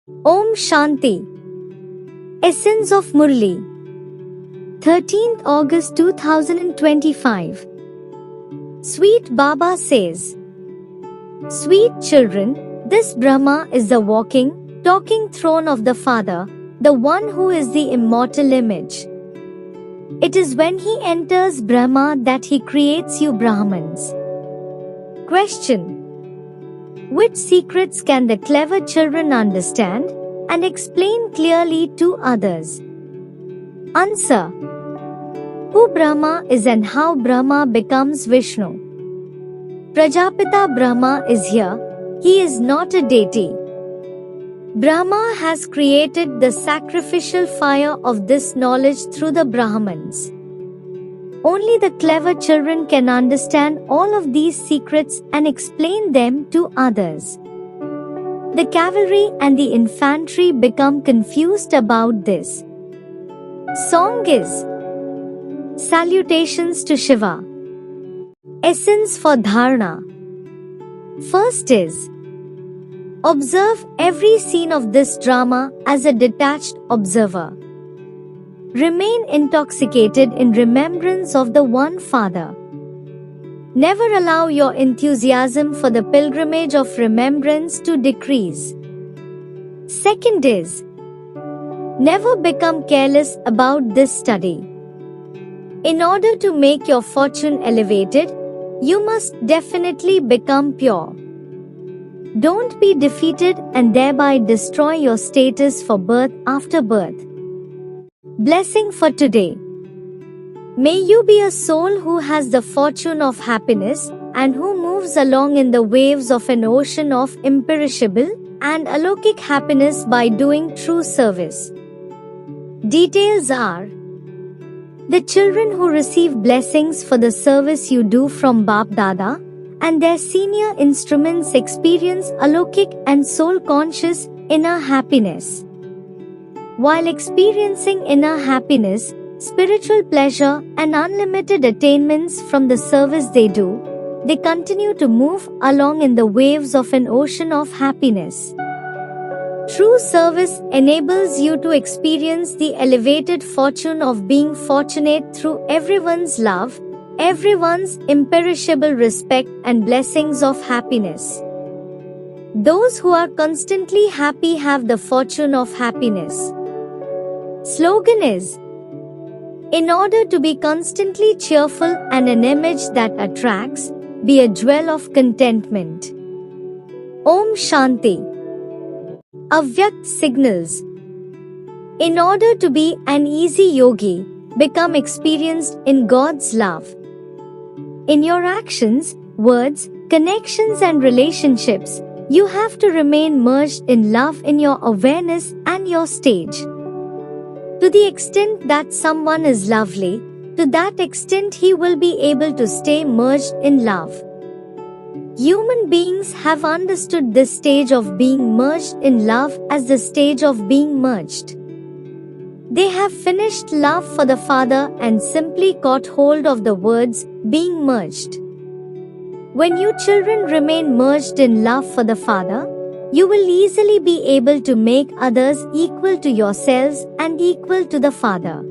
Om Shanti. Essence of Murli. 13th August 2025. Sweet Baba says, Sweet children, this Brahma is the walking, talking throne of the Father, the one who is the immortal image. It is when he enters Brahma that he creates you Brahmans. Question. Which secrets can the clever children understand and explain clearly to others? Answer. Who Brahma is and how Brahma becomes Vishnu. Prajapita Brahma is here, he is not a deity. Brahma has created the sacrificial fire of this knowledge through the Brahmans. Only the clever children can understand all of these secrets and explain them to others. The cavalry and the infantry become confused about this. Song is Salutations to Shiva. Essence for Dharana. First is observe every scene of this drama as a detached observer. Remain intoxicated in remembrance of the One Father. Never allow your enthusiasm for the pilgrimage of remembrance to decrease. Second is, never become careless about this study. In order to make your fortune elevated, you must definitely become pure. Don't be defeated and thereby destroy your status for birth after birth. Blessing for today. May you be a soul who has the fortune of happiness and who moves along in the waves of an ocean of imperishable and alokik happiness by doing true service. Details are: the children who receive blessings for the service you do from Bap Dada and their senior instruments experience alokik and soul-conscious inner happiness. While experiencing inner happiness, spiritual pleasure and unlimited attainments from the service they do, they continue to move along in the waves of an ocean of happiness. True service enables you to experience the elevated fortune of being fortunate through everyone's love, everyone's imperishable respect and blessings of happiness. Those who are constantly happy have the fortune of happiness. Slogan is, in order to be constantly cheerful and an image that attracts, be a jewel of contentment. Om Shanti. Avyakt signals. In order to be an easy yogi, become experienced in God's love. In your actions, words, connections and relationships, you have to remain merged in love in your awareness and your stage. To the extent that someone is lovely, to that extent he will be able to stay merged in love. Human beings have understood this stage of being merged in love as the stage of being merged. They have finished love for the Father and simply caught hold of the words, being merged. When you children remain merged in love for the Father, you will easily be able to make others equal to yourselves and equal to the Father.